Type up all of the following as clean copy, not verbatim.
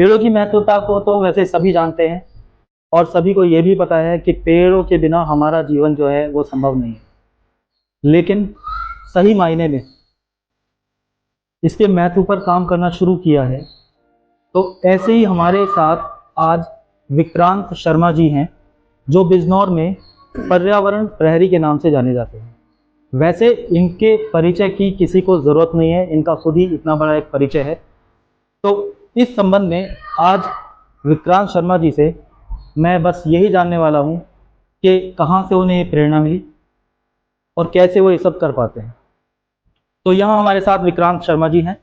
पेड़ों की महत्वता को तो वैसे सभी जानते हैं और सभी को ये भी पता है कि पेड़ों के बिना हमारा जीवन जो है वो संभव नहीं है। लेकिन सही मायने में इसके महत्व पर काम करना शुरू किया है। तो ऐसे ही हमारे साथ आज विक्रांत शर्मा जी हैं, जो बिजनौर में पर्यावरण प्रहरी के नाम से जाने जाते हैं। वैसे इनके परिचय की किसी को ज़रूरत नहीं है, इनका खुद ही इतना बड़ा एक परिचय है। तो इस संबंध में आज विक्रांत शर्मा जी से मैं बस यही जानने वाला हूँ कि कहाँ से उन्हें ये प्रेरणा मिली और कैसे वो ये सब कर पाते हैं। तो यहाँ हमारे साथ विक्रांत शर्मा जी हैं।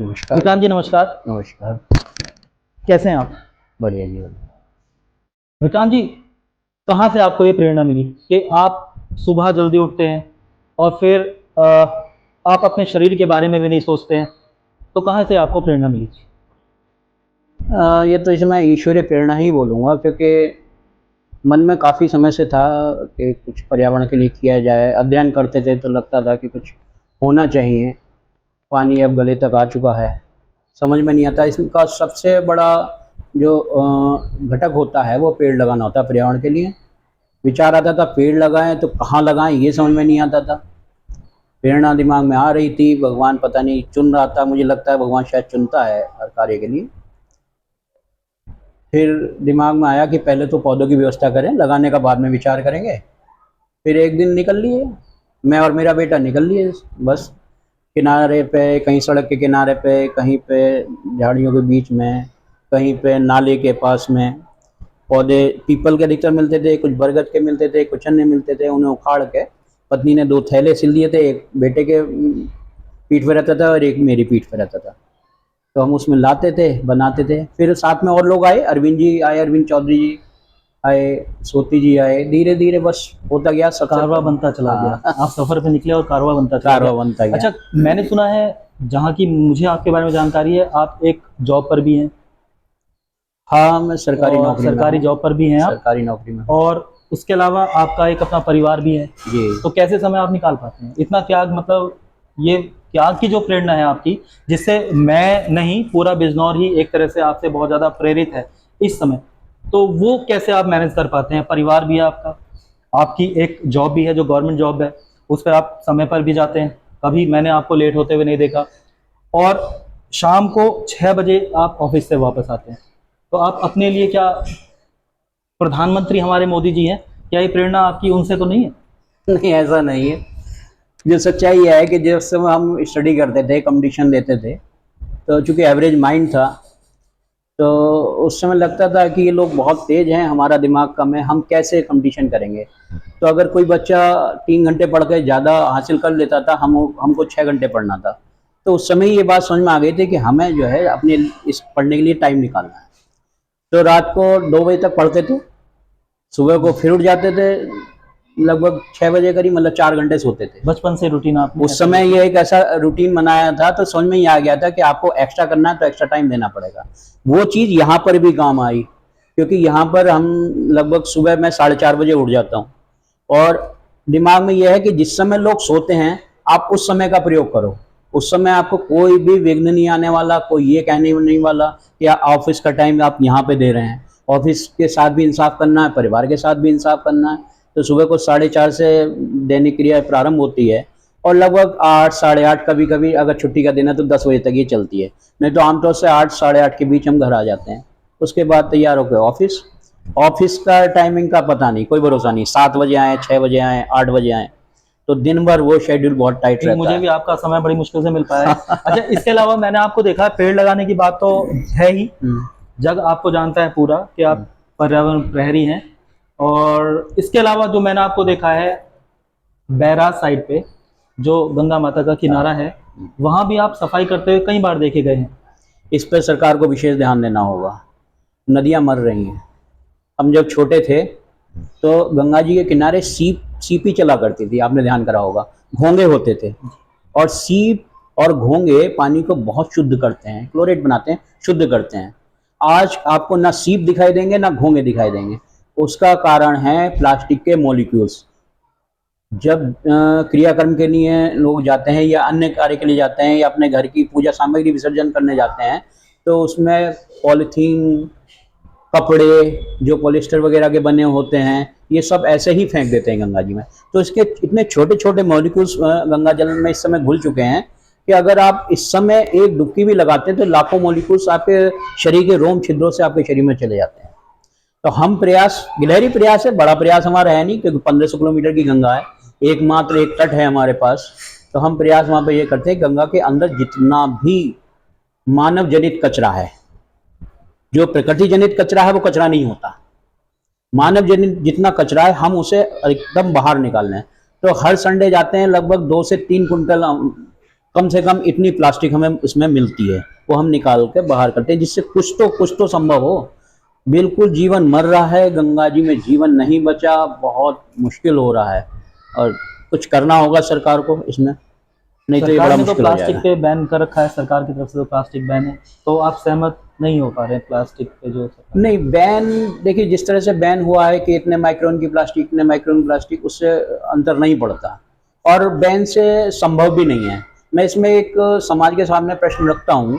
नमस्कार। विक्रांत जी नमस्कार। नमस्कार। कैसे हैं आप? बढ़िया जी, बढ़िया। विक्रांत जी, कहाँ से आपको ये प्रेरणा मिली कि आप सुबह जल्दी उठते हैं और फिर आप अपने शरीर के बारे में भी नहीं सोचते हैं, तो कहाँ से आपको प्रेरणा मिली? ये तो इसे मैं ईश्वरीय प्रेरणा ही बोलूँगा, क्योंकि मन में काफ़ी समय से था कि कुछ पर्यावरण के लिए किया जाए। अध्ययन करते थे तो लगता था कि कुछ होना चाहिए। पानी अब गले तक आ चुका है, समझ में नहीं आता। इसका सबसे बड़ा जो घटक होता है वो पेड़ लगाना होता है पर्यावरण के लिए। विचार आता था पेड़ लगाएं तो कहाँ लगाएं, ये समझ में नहीं आता था। प्रेरणा दिमाग में आ रही थी, भगवान पता नहीं चुन रहा था। मुझे लगता है भगवान शायद चुनता है हर कार्य के लिए। फिर दिमाग में आया कि पहले तो पौधों की व्यवस्था करें, लगाने का बाद में विचार करेंगे। फिर एक दिन निकल लिए, मैं और मेरा बेटा निकल लिए बस किनारे पे, कहीं सड़क के किनारे पे, कहीं पे झाड़ियों के बीच में, कहीं पे नाले के पास में। पौधे पीपल के अधिकतर मिलते थे, कुछ बरगद के मिलते थे, कुछ अन्य मिलते थे। उन्हें उखाड़ के पत्नी ने 2 थैले सिल दिए थे, एक बेटे के पीठ पे रहता था और एक मेरी पीठ पे रहता था। तो हम उसमें लाते थे, बनाते थे। फिर साथ में और लोग आए, अरविंद जी आए, अरविंद चौधरी जी आए, सोती जी आए। धीरे धीरे बस होता गया, सब कारवा बनता चला गया। आप सफर पे निकले और कारवा बनता चला कारवा गया। बनता गया। अच्छा, मैंने सुना है, जहाँ की मुझे आपके बारे में जानकारी है, आप एक जॉब पर भी हैं। हाँ, मैं सरकारी और नौकरी में सरकारी हूँ। जॉब पर भी हैं आप, सरकारी नौकरी में हूँ और उसके अलावा आपका एक अपना परिवार भी है। जी। तो कैसे समय आप निकाल पाते हैं इतना त्याग? मतलब ये त्याग की जो प्रेरणा है आपकी, जिससे मैं नहीं पूरा बिजनौर ही एक तरह से आपसे बहुत ज़्यादा प्रेरित है इस समय, तो वो कैसे आप मैनेज कर पाते हैं? परिवार भी है आपका, आपकी एक जॉब भी है जो गवर्नमेंट जॉब है, उस पर आप समय पर भी जाते हैं, कभी मैंने आपको लेट होते हुए नहीं देखा, और शाम को 6 बजे आप ऑफिस से वापस आते हैं। तो आप अपने लिए क्या, प्रधानमंत्री हमारे मोदी जी हैं, क्या ये प्रेरणा आपकी उनसे तो नहीं है? नहीं, ऐसा नहीं है। जो सच्चाई यह है कि जिस समय हम स्टडी करते थे, कंपटीशन देते थे, तो चूंकि एवरेज माइंड था, तो उस समय लगता था कि ये लोग बहुत तेज हैं, हमारा दिमाग कम है, हम कैसे कंपटीशन करेंगे। तो अगर कोई बच्चा 3 घंटे पढ़ के ज़्यादा हासिल कर लेता था, हमको 6 घंटे पढ़ना था। तो उस समय ये बात समझ में आ गई थी कि हमें जो है अपने इस पढ़ने के लिए टाइम निकालना है। तो रात को 2 बजे तक पढ़ते थे, सुबह को फिर उठ जाते थे लगभग 6 बजे करीब, मतलब 4 घंटे सोते थे। बचपन से रूटीन आपने उस समय ये एक ऐसा रूटीन बनाया था, तो समझ में ये आ गया था कि आपको एक्स्ट्रा करना है तो एक्स्ट्रा टाइम देना पड़ेगा। वो चीज़ यहाँ पर भी काम आई, क्योंकि यहाँ पर हम लगभग सुबह मैं 4:30 बजे उठ जाता हूँ, और दिमाग में यह है कि जिस समय लोग सोते हैं आप उस समय का प्रयोग करो। उस समय आपको कोई भी विघ्न नहीं आने वाला, कोई ये कहने नहीं वाला कि ऑफिस का टाइम आप यहाँ पे दे रहे हैं। ऑफिस के साथ भी इंसाफ करना है, परिवार के साथ भी इंसाफ करना है। तो सुबह को 4:30 से दैनिक क्रिया प्रारंभ होती है, और लगभग 8, 8:30, कभी कभी अगर छुट्टी का दिन है तो 10 बजे तक ये चलती है। नहीं तो आमतौर से 8, 8:30 के बीच हम घर आ जाते हैं। उसके बाद तैयार होकर ऑफिस। ऑफिस का टाइमिंग का पता नहीं, कोई भरोसा नहीं, 7 बजे आए, 6 बजे आए, 8 बजे आए, तो दिन भर वो शेड्यूल बहुत टाइट रहता है। मुझे भी आपका समय बड़ी मुश्किल से मिल पाया है। अच्छा, इसके अलावा मैंने आपको देखा है, पेड़ लगाने की बात तो है ही, जग आपको जानता है पूरा कि आप पर्यावरण प्रहरी हैं। और इसके अलावा जो मैंने आपको देखा है, बैराज साइड पे जो गंगा माता का किनारा है, वहाँ भी आप सफाई करते हुए कई बार देखे गए हैं। इस पर सरकार को विशेष ध्यान देना होगा। नदियाँ मर रही हैं। हम जब छोटे थे तो गंगा जी के किनारे सीपी चला करती थी, आपने ध्यान करा होगा। घोंगे होते थे, और सीप और घोंगे पानी को बहुत शुद्ध करते हैं, क्लोरेट बनाते हैं, शुद्ध करते हैं। आज आपको ना सीप दिखाई देंगे ना घोंगे दिखाई देंगे। उसका कारण है प्लास्टिक के मॉलिक्यूल्स। जब क्रियाकर्म के लिए लोग जाते हैं या अन्य कार्य के लिए जाते हैं या अपने घर की पूजा सामग्री विसर्जन करने जाते हैं, तो उसमें पॉलीथीन, कपड़े जो पॉलिस्टर वगैरह के बने होते हैं, ये सब ऐसे ही फेंक देते हैं गंगा जी में। तो इसके इतने छोटे छोटे मॉलिक्यूल्स गंगा जल में इस समय घुल चुके हैं कि अगर आप इस समय एक डुबकी भी लगाते हैं तो लाखों मॉलिक्यूल्स आपके शरीर के रोम छिद्रों से आपके शरीर में चले जाते हैं। तो हम प्रयास, गिलहरी प्रयास है, बड़ा प्रयास हमारा है नहीं, क्योंकि 1500 किलोमीटर की गंगा है, एकमात्र एक तट है हमारे पास। तो हम प्रयास वहाँ पे ये करते हैं, गंगा के अंदर जितना भी मानव जनित कचरा है, जो प्रकृति जनित कचरा है वो कचरा नहीं होता, मानव जनित जितना कचरा है हम उसे एकदम बाहर निकालना है। तो हर संडे जाते हैं, लगभग 2 से 3 कुंटल कम से कम इतनी प्लास्टिक हमें उसमें मिलती है, वो हम निकाल के बाहर करते हैं, जिससे कुछ तो संभव हो। बिल्कुल जीवन मर रहा है, गंगा जी में जीवन नहीं बचा, बहुत मुश्किल हो रहा है और कुछ करना होगा सरकार को इसमें, नहीं तो ये सरकार बड़ा ने तो मुश्किल हो प्लास्टिक जाएगा। पे बैन कर रखा है, सरकार की तरफ से तो प्लास्टिक बैन है, तो आप सहमत नहीं हो पा रहे हैं प्लास्टिक पे जो नहीं, बैन देखिए जिस तरह से बैन हुआ है कि इतने माइक्रोन की प्लास्टिक, इतने माइक्रोन प्लास्टिक, उससे अंतर नहीं पड़ता और बैन से संभव भी नहीं है। मैं इसमें एक समाज के सामने प्रश्न रखता हूँ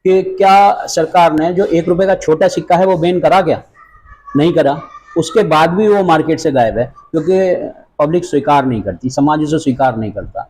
कि क्या सरकार ने जो 1 रुपए का छोटा सिक्का है वो बैन करा क्या? नहीं करा, उसके बाद भी वो मार्केट से गायब है, क्योंकि पब्लिक स्वीकार नहीं करती, समाज इसे स्वीकार नहीं करता।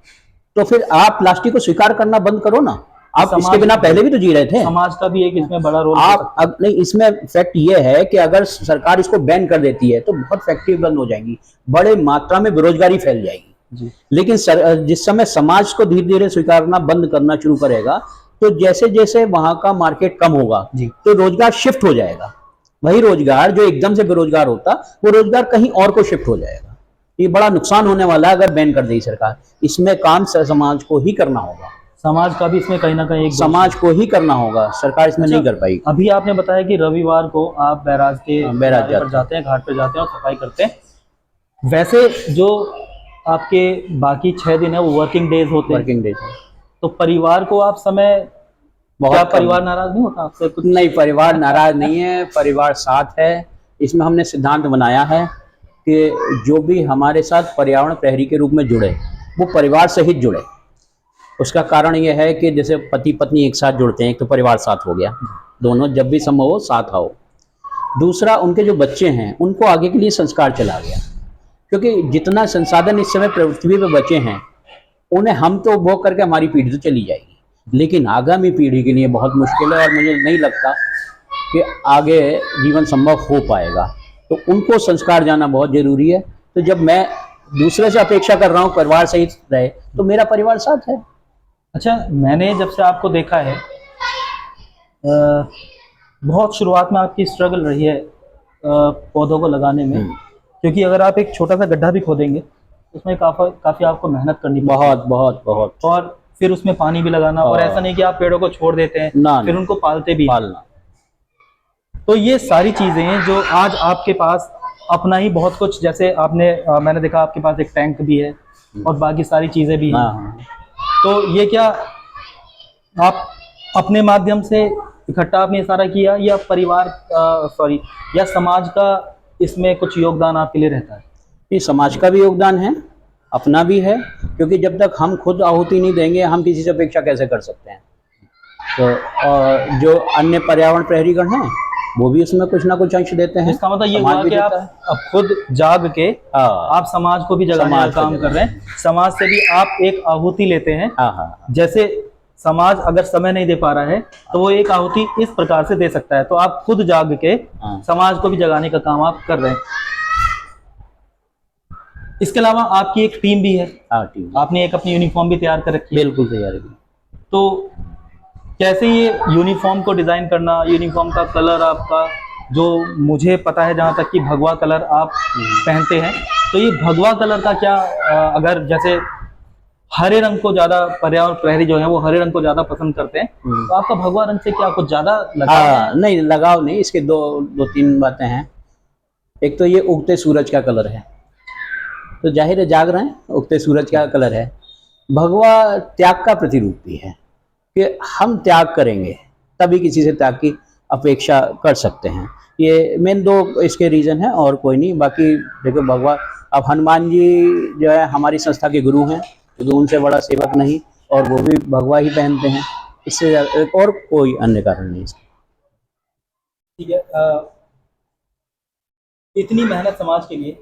तो फिर आप प्लास्टिक को स्वीकार करना बंद करो ना, आप इसके बिना पहले भी तो जी रहे थे। समाज का भी एक इसमें बड़ा रोल आप अब नहीं, इसमें फैक्ट ये है कि अगर सरकार इसको बैन कर देती है तो बहुत फैक्ट्री बंद हो जाएंगी, बड़े मात्रा में बेरोजगारी फैल जाएगी जी। लेकिन जिस समय समाज को धीरे धीरे स्वीकारना बंद करना शुरू करेगा, तो जैसे जैसे वहां का मार्केट कम होगा जी। तो रोजगार शिफ्ट हो जाएगा, वही रोजगार जो एकदम से बेरोजगार होता वो रोजगार कहीं और को शिफ्ट हो जाएगा। ये बड़ा नुकसान होने वाला है अगर बैन कर देगी सरकार। इसमें काम समाज को ही करना होगा, समाज का भी इसमें कहीं ना कहीं एक समाज को ही करना होगा, सरकार इसमें नहीं कर पाएगी। अभी आपने बताया कि रविवार को आप बैराज के बैराज किनारे पर जाते हैं, घाट पर जाते हैं और सफाई करते हैं। वैसे जो आपके बाकी 6 दिन है वो वर्किंग डेज होते हैं, वर्किंग डेज, तो परिवार को आप समय, बहुत क्या कम। परिवार नाराज नहीं होता आपसे कुछ? नहीं, परिवार नाराज नहीं है, परिवार साथ है। इसमें हमने सिद्धांत बनाया है कि जो भी हमारे साथ पर्यावरण प्रहरी के रूप में जुड़े वो परिवार सहित जुड़े। उसका कारण यह है कि जैसे पति पत्नी एक साथ जुड़ते हैं, एक तो परिवार साथ हो गया, दोनों जब भी संभव हो साथ आओ। दूसरा, उनके जो बच्चे हैं उनको आगे के लिए संस्कार चला गया, क्योंकि जितना संसाधन इस समय पृथ्वी पे बचे हैं उन्हें हम तो उपभोग करके हमारी पीढ़ी तो चली जाएगी, लेकिन आगामी पीढ़ी के लिए बहुत मुश्किल है और मुझे नहीं लगता कि आगे जीवन संभव हो पाएगा। तो उनको संस्कार जाना बहुत जरूरी है। तो जब मैं दूसरे से अपेक्षा कर रहा हूँ परिवार सहित रहे, तो मेरा परिवार साथ है। अच्छा, मैंने जब से आपको देखा है, बहुत शुरुआत में आपकी स्ट्रगल रही है पौधों को लगाने में, क्योंकि अगर आप एक छोटा सा गड्ढा भी खोदेंगे उसमें काफी आपको मेहनत करनी पड़ती है, बहुत और फिर उसमें पानी भी लगाना, और ऐसा नहीं कि आप पेड़ों को छोड़ देते हैं, फिर उनको पालते भी पालना। तो ये सारी चीजें जो आज आपके पास अपना ही बहुत कुछ, जैसे आपने मैंने देखा आपके पास एक टैंक भी है और बाकी सारी चीजें भी हैं, तो ये क्या आप अपने माध्यम से इकट्ठा आपने सारा किया, या परिवार या समाज का इसमें कुछ योगदान आपके लिए रहता है? ये समाज का भी योगदान है, अपना भी है, क्योंकि जब तक हम खुद आहुति नहीं देंगे हम किसी से अपेक्षा कैसे कर सकते हैं। तो जो अन्य पर्यावरण प्रहरीगण हैं वो भी उसमें कुछ ना कुछ अंश देते हैं। इसका मतलब ये हुआ कि आप अब खुद जाग के आप समाज को भी जगाने का काम कर रहे हैं, समाज से भी आप एक आहुति लेते हैं। जैसे समाज अगर समय नहीं दे पा रहा है तो वो एक आहुति इस प्रकार से दे सकता है, तो आप खुद जाग के समाज को भी जगाने का काम आप कर रहे हैं। इसके अलावा आपकी एक टीम भी है, आपने एक अपनी यूनिफॉर्म भी तैयार कर रखी है। बिल्कुल तैयार है। तो कैसे ये यूनिफॉर्म को डिजाइन करना, यूनिफॉर्म का कलर आपका, जो मुझे पता है जहाँ तक कि भगवा कलर आप पहनते हैं, तो ये भगवा कलर का क्या, अगर जैसे हरे रंग को ज्यादा पर्यावरण प्रहरी जो है वो हरे रंग को ज्यादा पसंद करते हैं, तो आपका भगवा रंग से क्या कुछ ज्यादा लगाव? नहीं, लगाव नहीं, इसके दो तीन बातें हैं। एक तो ये उगते सूरज का कलर है, तो जाहिर है जाग रहे हैं, उगते सूरज का कलर है। भगवा त्याग का प्रतिरूप भी है कि हम त्याग करेंगे तभी किसी से त्याग की अपेक्षा कर सकते हैं। ये मेन दो इसके रीज़न है और कोई नहीं। बाकी देखो भगवा, अब हनुमान जी जो है हमारी संस्था के गुरु हैं, तो उनसे बड़ा सेवक नहीं, और वो भी भगवा ही पहनते हैं। इससे और कोई अन्य कारण नहीं। ठीक है। इतनी मेहनत समाज के लिए,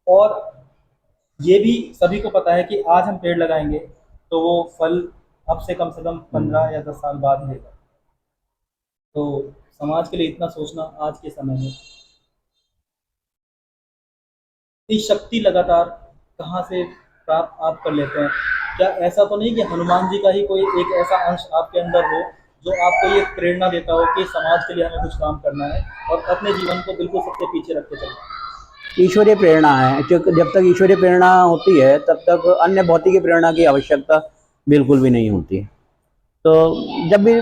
और ये भी सभी को पता है कि आज हम पेड़ लगाएंगे तो वो फल अब से कम 15 या 10 साल बाद मिलेगा। तो समाज के लिए इतना सोचना आज के समय में, इतनी शक्ति लगातार कहाँ से प्राप्त आप कर लेते हैं? क्या ऐसा तो नहीं कि हनुमान जी का ही कोई एक ऐसा अंश आपके अंदर हो जो आपको ये प्रेरणा देता हो कि समाज के लिए हमें कुछ काम करना है और अपने जीवन को बिल्कुल सबसे पीछे रख के चलना है? ईश्वरीय प्रेरणा है, क्योंकि जब तक ईश्वरीय प्रेरणा होती है तब तक अन्य भौतिक प्रेरणा की आवश्यकता बिल्कुल भी नहीं होती। तो जब भी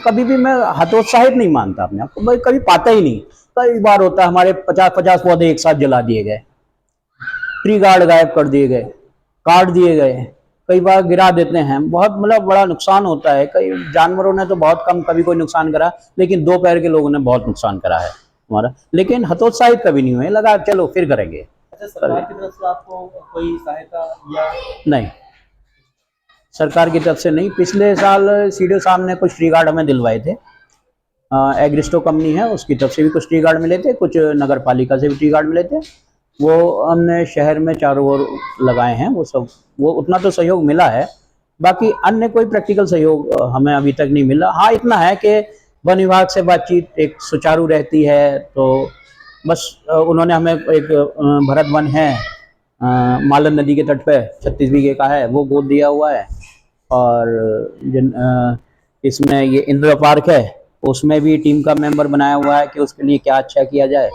कभी भी मैं हतोत्साहित नहीं मानता अपने आप को, मैं कभी पाता ही नहीं। कई बार होता है हमारे 50-50 पौधे एक साथ जला दिए गए, ट्री गार्ड गायब कर दिए गए, काट दिए गए, कई बार गिरा देते हैं, बहुत मतलब बड़ा नुकसान होता है। कई जानवरों ने तो बहुत कम कभी कोई नुकसान करा, लेकिन दो पैर के लोगों ने बहुत नुकसान करा है हमारा। लेकिन हतोत्साहित कभी नहीं हुए, लगा चलो फिर करेंगे। अच्छा, सरकार की तरफ से आपको कोई सहायता या? नहीं, सरकार की तरफ से नहीं। पिछले साल सीडीओ साहब ने कुछ ट्री गार्ड हमें दिलवाए थे, एग्रिस्टो कंपनी है उसकी तरफ से भी कुछ ट्री गार्ड मिले थे, कुछ नगर पालिका से भी ट्री गार्ड मिले थे। वो हमने शहर में चारों ओर लगाए हैं, वो सब, वो उतना तो सहयोग मिला है। बाकी अन्य कोई प्रैक्टिकल सहयोग हमें अभी तक नहीं मिला। हाँ, इतना है कि वन विभाग से बातचीत एक सुचारू रहती है, तो बस उन्होंने हमें एक भरत वन है मालन नदी के तट पे 36 बीघे का है, वो गोद दिया हुआ है। और इसमें ये इंदिरा पार्क है, उसमें भी टीम का मेंबर बनाया हुआ है कि उसके लिए क्या अच्छा किया जाए।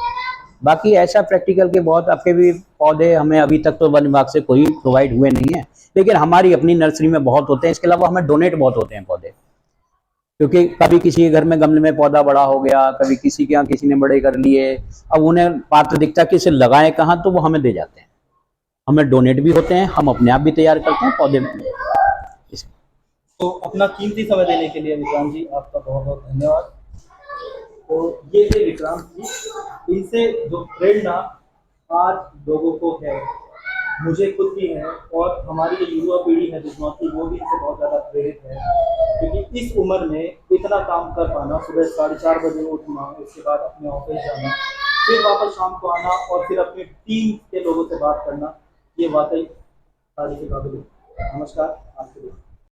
बाकी ऐसा प्रैक्टिकल के बहुत आपके भी पौधे हमें अभी तक तो वन विभाग से कोई प्रोवाइड हुए नहीं है, लेकिन हमारी अपनी नर्सरी में बहुत होते हैं। इसके अलावा हमें डोनेट बहुत होते हैं पौधे, क्योंकि कभी किसी के घर में गमले में पौधा बड़ा हो गया, कभी किसी के यहाँ किसी ने बड़े कर लिए, अब उन्हें पात्र दिखता कि इसे लगाएं कहाँ, तो वो हमें दे जाते हैं। हमें डोनेट भी होते हैं, हम अपने आप भी तैयार करते हैं पौधे। तो अपना कीमती समय देने के लिए विक्रांत जी आपका बहुत बहुत धन्यवाद। तो ये थे विक्रांत जी, इनसे जो प्रेरणा आज लोगों को है, मुझे खुद भी है, और हमारी जो युवा पीढ़ी है जिसमें वो भी इनसे बहुत ज़्यादा प्रेरित है। क्योंकि इस उम्र में इतना काम कर पाना, सुबह 4:30 बजे उठना, उसके बाद अपने ऑफिस जाना, फिर वापस शाम को आना और फिर अपनी टीम के लोगों से बात करना, ये वाकई तारीफ के काबिल है। नमस्कार, आपके लिए।